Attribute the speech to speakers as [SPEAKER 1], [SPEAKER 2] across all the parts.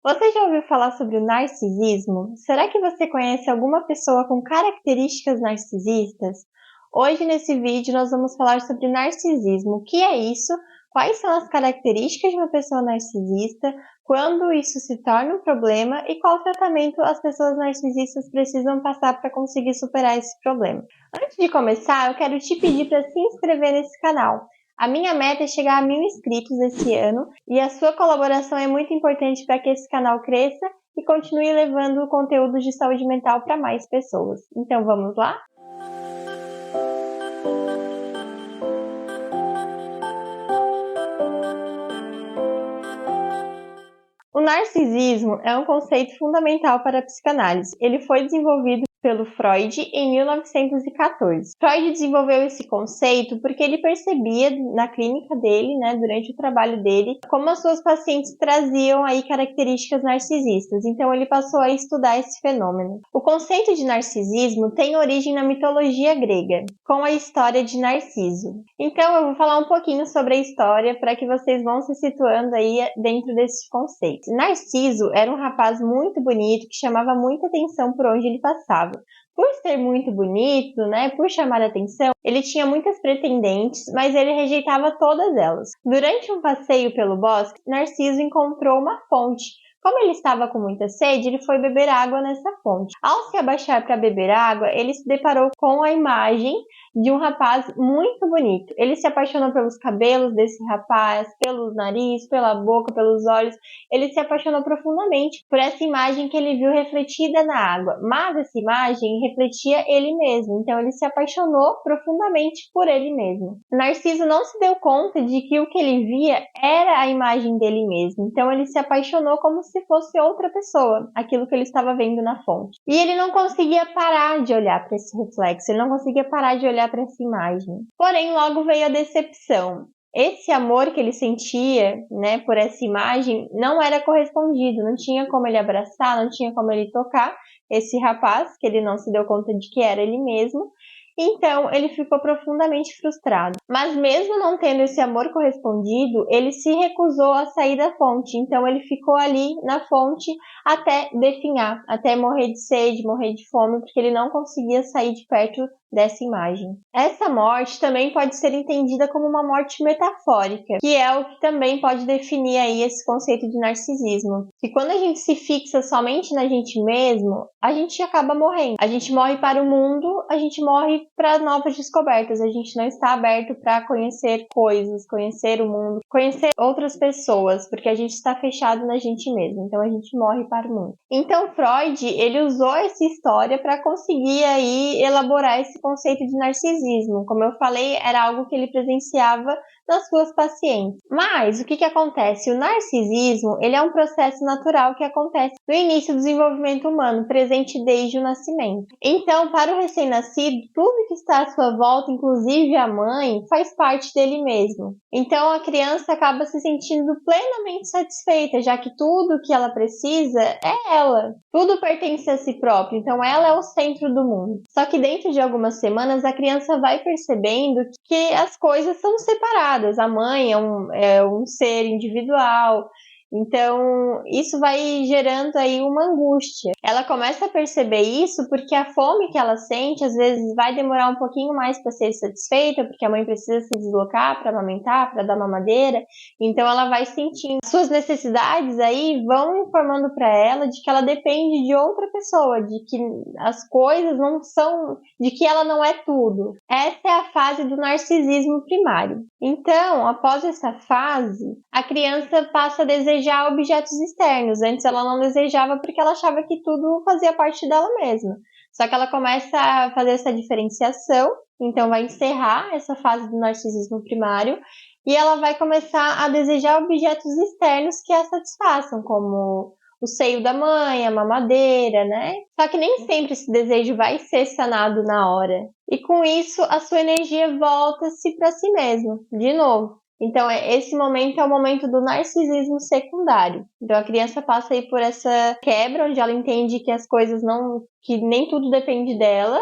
[SPEAKER 1] Você já ouviu falar sobre o narcisismo? Será que você conhece alguma pessoa com características narcisistas? Hoje nesse vídeo nós vamos falar sobre narcisismo. O que é isso? Quais são as características de uma pessoa narcisista? Quando isso se torna um problema? E qual tratamento as pessoas narcisistas precisam passar para conseguir superar esse problema? Antes de começar, eu quero te pedir para se inscrever nesse canal. A minha meta é chegar a 1000 inscritos esse ano e a sua colaboração é muito importante para que esse canal cresça e continue levando conteúdo de saúde mental para mais pessoas. Então vamos lá? O narcisismo é um conceito fundamental para a psicanálise. Ele foi desenvolvido pelo Freud em 1914. Freud desenvolveu esse conceito porque ele percebia na clínica dele, durante o trabalho dele, como as suas pacientes traziam aí características narcisistas. Então ele passou a estudar esse fenômeno. O conceito de narcisismo tem origem na mitologia grega, com a história de Narciso. Então eu vou falar um pouquinho sobre a história para que vocês vão se situando aí dentro desse conceito. Narciso era um rapaz muito bonito que chamava muita atenção por onde ele passava. Por ser muito bonito, por chamar a atenção, ele tinha muitas pretendentes, mas ele rejeitava todas elas. Durante um passeio pelo bosque, Narciso encontrou uma fonte. Como ele estava com muita sede, ele foi beber água nessa fonte. Ao se abaixar para beber água, ele se deparou com a imagem de um rapaz muito bonito. Ele se apaixonou pelos cabelos desse rapaz, pelo nariz, pela boca, pelos olhos. Ele se apaixonou profundamente por essa imagem que ele viu refletida na água. Mas essa imagem refletia ele mesmo, então ele se apaixonou profundamente por ele mesmo. Narciso não se deu conta de que o que ele via era a imagem dele mesmo, então ele se apaixonou como se fosse outra pessoa, aquilo que ele estava vendo na fonte. E ele não conseguia parar de olhar para esse reflexo, ele não conseguia parar de olhar para essa imagem. Porém, logo veio a decepção. Esse amor que ele sentia, por essa imagem, não era correspondido, não tinha como ele abraçar, não tinha como ele tocar esse rapaz, que ele não se deu conta de que era ele mesmo. Então, ele ficou profundamente frustrado. Mas mesmo não tendo esse amor correspondido, ele se recusou a sair da fonte. Então, ele ficou ali na fonte até definhar, até morrer de sede, morrer de fome, porque ele não conseguia sair de perto dessa imagem. Essa morte também pode ser entendida como uma morte metafórica, que é o que também pode definir aí esse conceito de narcisismo. Que quando a gente se fixa somente na gente mesmo, a gente acaba morrendo. A gente morre para o mundo, a gente morre para novas descobertas. A gente não está aberto para conhecer coisas, conhecer o mundo, conhecer outras pessoas, porque a gente está fechado na gente mesmo. Então a gente morre para o mundo. Então Freud, ele usou essa história para conseguir aí elaborar esse conceito de narcisismo. Como eu falei, era algo que ele presenciava nas suas pacientes. Mas o que acontece? O narcisismo, ele é um processo natural que acontece no início do desenvolvimento humano, presente desde o nascimento. Então, para o recém-nascido, tudo que está à sua volta, inclusive a mãe, faz parte dele mesmo. Então, a criança acaba se sentindo plenamente satisfeita, já que tudo que ela precisa é ela. Tudo pertence a si própria, então ela é o centro do mundo. Só que dentro de algumas semanas, a criança vai percebendo que as coisas são separadas. A mãe é um ser individual. Então, isso vai gerando aí uma angústia. Ela começa a perceber isso porque a fome que ela sente, às vezes, vai demorar um pouquinho mais para ser satisfeita, porque a mãe precisa se deslocar para amamentar, para dar mamadeira. Então, ela vai sentindo. Suas necessidades aí vão informando para ela de que ela depende de outra pessoa, de que as coisas não são, de que ela não é tudo. Essa é a fase do narcisismo primário. Então, após essa fase, a criança passa a desejar objetos externos. Antes ela não desejava porque ela achava que tudo fazia parte dela mesma. Só que ela começa a fazer essa diferenciação, então vai encerrar essa fase do narcisismo primário e ela vai começar a desejar objetos externos que a satisfaçam, como o seio da mãe, a mamadeira, Só que nem sempre esse desejo vai ser sanado na hora. E com isso, a sua energia volta-se para si mesma, de novo. Então, esse momento é o momento do narcisismo secundário. Então, a criança passa aí por essa quebra, onde ela entende que as coisas que nem tudo depende dela.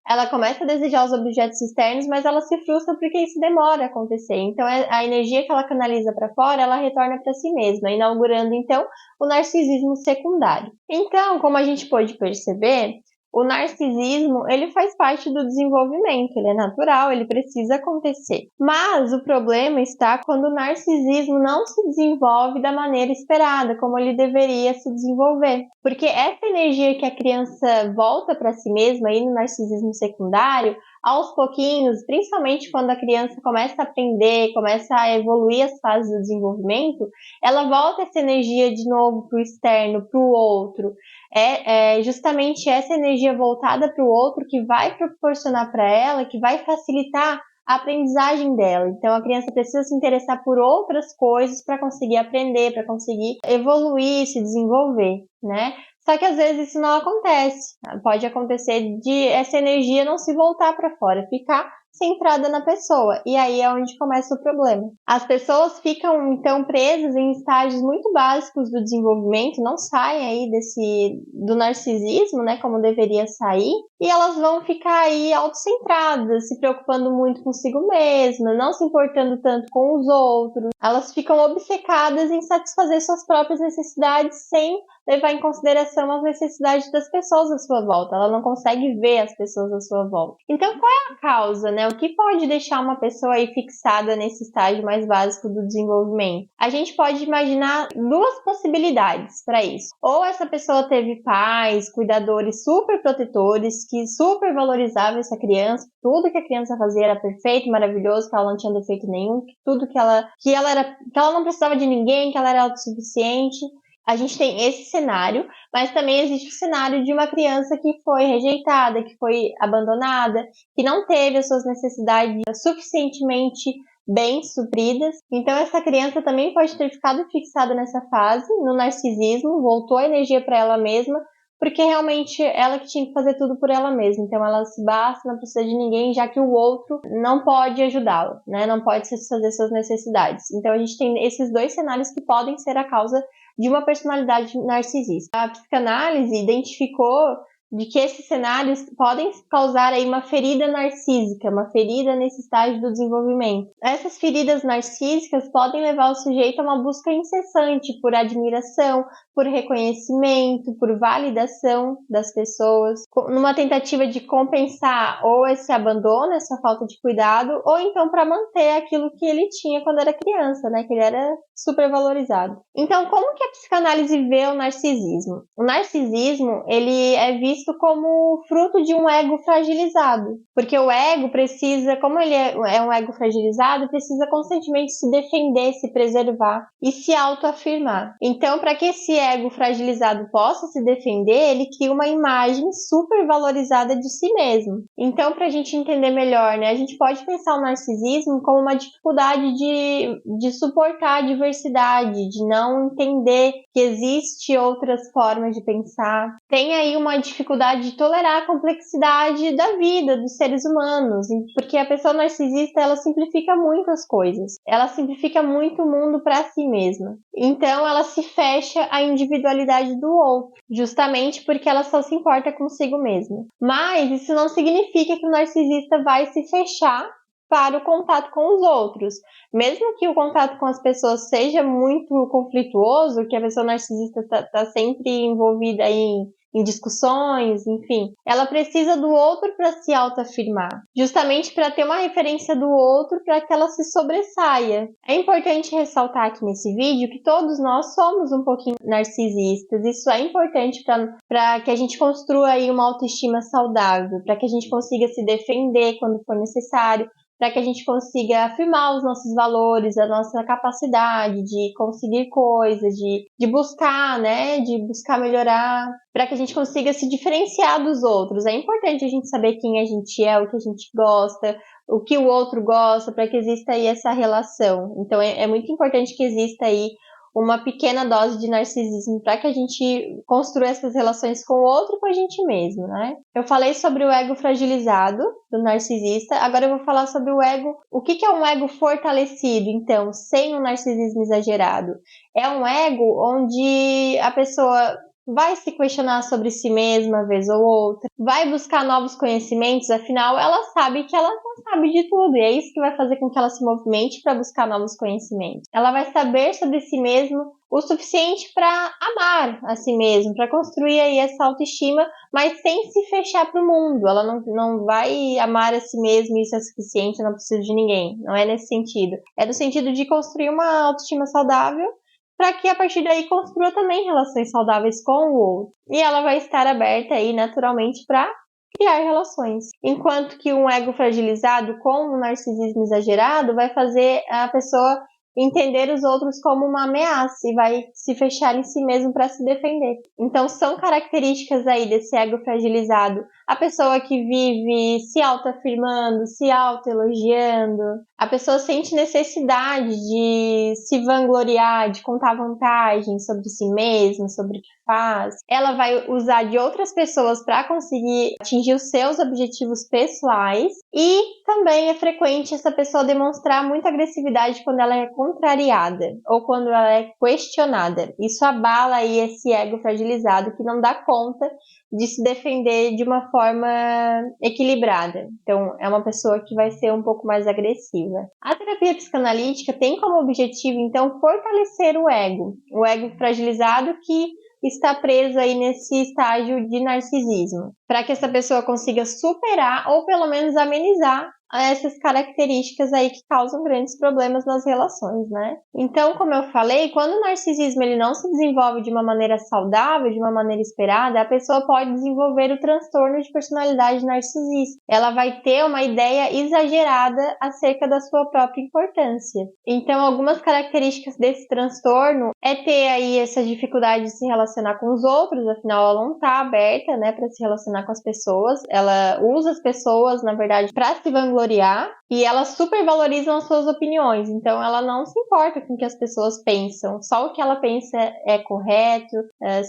[SPEAKER 1] ela começa a desejar os objetos externos, mas ela se frustra porque isso demora a acontecer. Então, a energia que ela canaliza para fora, ela retorna para si mesma, inaugurando, então, o narcisismo secundário. Então, como a gente pôde perceber, o narcisismo, ele faz parte do desenvolvimento, ele é natural, ele precisa acontecer. Mas o problema está quando o narcisismo não se desenvolve da maneira esperada, como ele deveria se desenvolver. Porque essa energia que a criança volta para si mesma aí no narcisismo secundário, aos pouquinhos, principalmente quando a criança começa a aprender, começa a evoluir as fases do desenvolvimento, ela volta essa energia de novo para o externo, para o outro. É justamente essa energia voltada para o outro que vai proporcionar para ela, que vai facilitar a aprendizagem dela. Então, a criança precisa se interessar por outras coisas para conseguir aprender, para conseguir evoluir, se desenvolver, né? Só que às vezes isso não acontece. Pode acontecer de essa energia não se voltar para fora, ficar centrada na pessoa. E aí é onde começa o problema. As pessoas ficam, então, presas em estágios muito básicos do desenvolvimento, não saem aí do narcisismo, né, como deveria sair, e elas vão ficar aí autocentradas, se preocupando muito consigo mesma, não se importando tanto com os outros. Elas ficam obcecadas em satisfazer suas próprias necessidades sem levar em consideração as necessidades das pessoas à sua volta. Ela não consegue ver as pessoas à sua volta. Então, qual é a causa, né? O que pode deixar uma pessoa aí fixada nesse estágio mais básico do desenvolvimento? A gente pode imaginar duas possibilidades para isso. Ou essa pessoa teve pais, cuidadores super protetores, que super valorizavam essa criança, tudo que a criança fazia era perfeito, maravilhoso, que ela não tinha defeito nenhum, tudo que ela não precisava de ninguém, que ela era autossuficiente. A gente tem esse cenário, mas também existe o cenário de uma criança que foi rejeitada, que foi abandonada, que não teve as suas necessidades suficientemente bem supridas. Então, essa criança também pode ter ficado fixada nessa fase, no narcisismo, voltou a energia para ela mesma, porque realmente ela que tinha que fazer tudo por ela mesma. Então, ela se basta, não precisa de ninguém, já que o outro não pode ajudá-la, né? Não pode satisfazer suas necessidades. Então, a gente tem esses dois cenários que podem ser a causa de uma personalidade narcisista. A psicanálise identificou de que esses cenários podem causar aí uma ferida narcísica, uma ferida nesse estágio do desenvolvimento. Essas feridas narcísicas podem levar o sujeito a uma busca incessante por admiração, por reconhecimento, por validação das pessoas, numa tentativa de compensar ou esse abandono, essa falta de cuidado, ou então para manter aquilo que ele tinha quando era criança, né, que ele era super valorizado. Então, como que a psicanálise vê o narcisismo? O narcisismo, ele é visto como fruto de um ego fragilizado, porque o ego precisa, como ele é um ego fragilizado, precisa constantemente se defender, se preservar e se autoafirmar. Então, para que esse ego fragilizado possa se defender, ele cria uma imagem super valorizada de si mesmo. Então, para a gente entender melhor, né, a gente pode pensar o narcisismo como uma dificuldade de suportar a diversidade, de não entender que existe outras formas de pensar. Tem aí uma dificuldade de tolerar a complexidade da vida dos seres humanos, porque a pessoa narcisista, ela simplifica muito as coisas. Ela simplifica muito o mundo para si mesma. Então, ela se fecha à individualidade do outro, justamente porque ela só se importa consigo mesma. Mas isso não significa que o narcisista vai se fechar para o contato com os outros. Mesmo que o contato com as pessoas seja muito conflituoso, que a pessoa narcisista tá sempre envolvida em discussões, enfim, ela precisa do outro para se autoafirmar, justamente para ter uma referência do outro para que ela se sobressaia. É importante ressaltar aqui nesse vídeo que todos nós somos um pouquinho narcisistas. Isso é importante para que a gente construa aí uma autoestima saudável, para que a gente consiga se defender quando for necessário, para que a gente consiga afirmar os nossos valores, a nossa capacidade de conseguir coisas, de buscar, né, de buscar melhorar, para que a gente consiga se diferenciar dos outros. É importante a gente saber quem a gente é, o que a gente gosta, o que o outro gosta, para que exista aí essa relação. Então, é muito importante que exista aí uma pequena dose de narcisismo para que a gente construa essas relações com o outro e com a gente mesmo, né? Eu falei sobre o ego fragilizado do narcisista, agora eu vou falar sobre o ego. O que é um ego fortalecido, então, sem um narcisismo exagerado? É um ego onde a pessoa vai se questionar sobre si mesma vez ou outra, vai buscar novos conhecimentos, afinal ela sabe que ela não sabe de tudo, e é isso que vai fazer com que ela se movimente para buscar novos conhecimentos. Ela vai saber sobre si mesma o suficiente para amar a si mesma, para construir aí essa autoestima, mas sem se fechar para o mundo. Ela não vai amar a si mesma e isso é suficiente, não precisa de ninguém. Não é nesse sentido. É no sentido de construir uma autoestima saudável para que a partir daí construa também relações saudáveis com o outro. E ela vai estar aberta aí naturalmente para criar relações. Enquanto que um ego fragilizado com um narcisismo exagerado vai fazer a pessoa entender os outros como uma ameaça e vai se fechar em si mesmo para se defender. Então são características aí desse ego fragilizado. A pessoa que vive se autoafirmando, se autoelogiando, a pessoa sente necessidade de se vangloriar, de contar vantagens sobre si mesma, sobre o que faz. Ela vai usar de outras pessoas para conseguir atingir os seus objetivos pessoais e também é frequente essa pessoa demonstrar muita agressividade quando ela é contrariada ou quando ela é questionada. Isso abala aí esse ego fragilizado que não dá conta de se defender de uma forma equilibrada. Então, é uma pessoa que vai ser um pouco mais agressiva. A terapia psicanalítica tem como objetivo, então, fortalecer o ego fragilizado que está preso aí nesse estágio de narcisismo, para que essa pessoa consiga superar ou pelo menos amenizar essas características aí que causam grandes problemas nas relações, né? Então, como eu falei, quando o narcisismo ele não se desenvolve de uma maneira saudável, de uma maneira esperada, a pessoa pode desenvolver o transtorno de personalidade narcisista. Ela vai ter uma ideia exagerada acerca da sua própria importância. Então, algumas características desse transtorno é ter aí essa dificuldade de se relacionar com os outros, afinal ela não está aberta, né, para se relacionar com as pessoas. Ela usa as pessoas, na verdade, para se vangloriar e elas supervalorizam as suas opiniões, então ela não se importa com o que as pessoas pensam, só o que ela pensa é correto,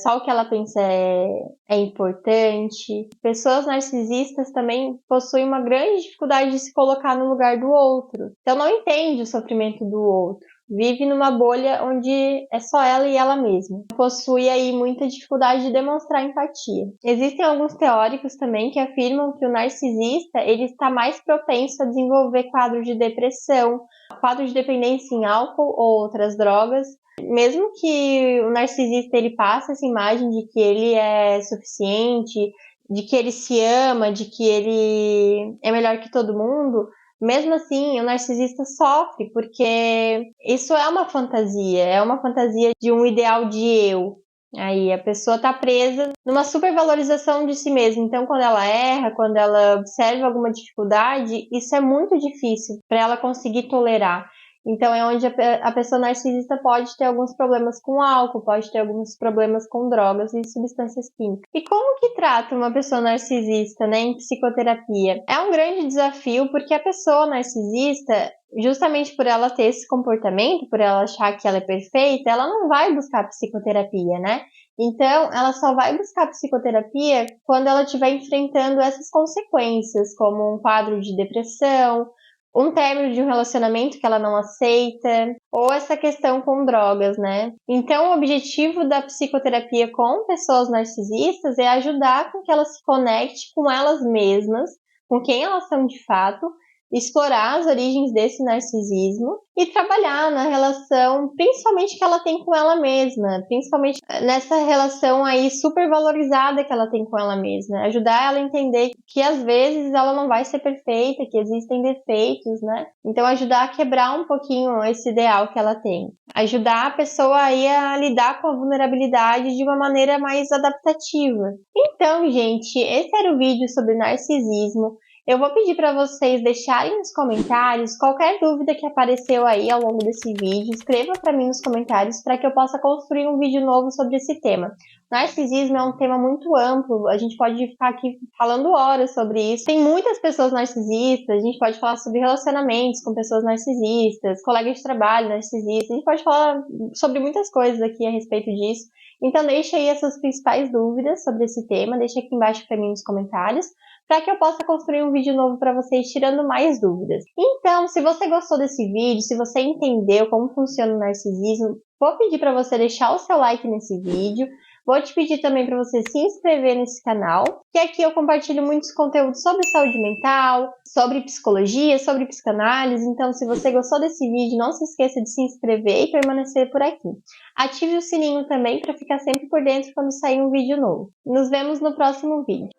[SPEAKER 1] só o que ela pensa é importante. Pessoas narcisistas também possuem uma grande dificuldade de se colocar no lugar do outro, então não entende o sofrimento do outro. Vive numa bolha onde é só ela e ela mesma. Possui aí muita dificuldade de demonstrar empatia. Existem alguns teóricos também que afirmam que o narcisista ele está mais propenso a desenvolver quadros de depressão, quadro de dependência em álcool ou outras drogas. Mesmo que o narcisista ele passe essa imagem de que ele é suficiente, de que ele se ama, de que ele é melhor que todo mundo, mesmo assim, o narcisista sofre, porque isso é uma fantasia de um ideal de eu. Aí a pessoa está presa numa supervalorização de si mesma. Então, quando ela erra, quando ela observa alguma dificuldade, isso é muito difícil para ela conseguir tolerar. Então, é onde a pessoa narcisista pode ter alguns problemas com álcool, pode ter alguns problemas com drogas e substâncias químicas. E como que trata uma pessoa narcisista, né, em psicoterapia? É um grande desafio porque a pessoa narcisista, justamente por ela ter esse comportamento, por ela achar que ela é perfeita, ela não vai buscar psicoterapia, né? Então, ela só vai buscar psicoterapia quando ela estiver enfrentando essas consequências, como um quadro de depressão, um término de um relacionamento que ela não aceita, ou essa questão com drogas, né? Então, o objetivo da psicoterapia com pessoas narcisistas é ajudar com que elas se conectem com elas mesmas, com quem elas são de fato, explorar as origens desse narcisismo e trabalhar na relação, principalmente que ela tem com ela mesma, principalmente nessa relação aí super valorizada que ela tem com ela mesma, ajudar ela a entender que às vezes ela não vai ser perfeita, que existem defeitos, né? Então ajudar a quebrar um pouquinho esse ideal que ela tem, ajudar a pessoa aí a lidar com a vulnerabilidade de uma maneira mais adaptativa. Então, gente, esse era o vídeo sobre narcisismo. Eu vou pedir para vocês deixarem nos comentários qualquer dúvida que apareceu aí ao longo desse vídeo. Escreva para mim nos comentários para que eu possa construir um vídeo novo sobre esse tema. Narcisismo é um tema muito amplo, a gente pode ficar aqui falando horas sobre isso. Tem muitas pessoas narcisistas, a gente pode falar sobre relacionamentos com pessoas narcisistas, colegas de trabalho narcisistas, a gente pode falar sobre muitas coisas aqui a respeito disso. Então deixa aí as suas principais dúvidas sobre esse tema, deixa aqui embaixo para mim nos comentários, para que eu possa construir um vídeo novo para vocês, tirando mais dúvidas. Então, se você gostou desse vídeo, se você entendeu como funciona o narcisismo, vou pedir para você deixar o seu like nesse vídeo, Vou te pedir também para você se inscrever nesse canal, que aqui eu compartilho muitos conteúdos sobre saúde mental, sobre psicologia, sobre psicanálise. Então, se você gostou desse vídeo, não se esqueça de se inscrever e permanecer por aqui. Ative o sininho também para ficar sempre por dentro quando sair um vídeo novo. Nos vemos no próximo vídeo.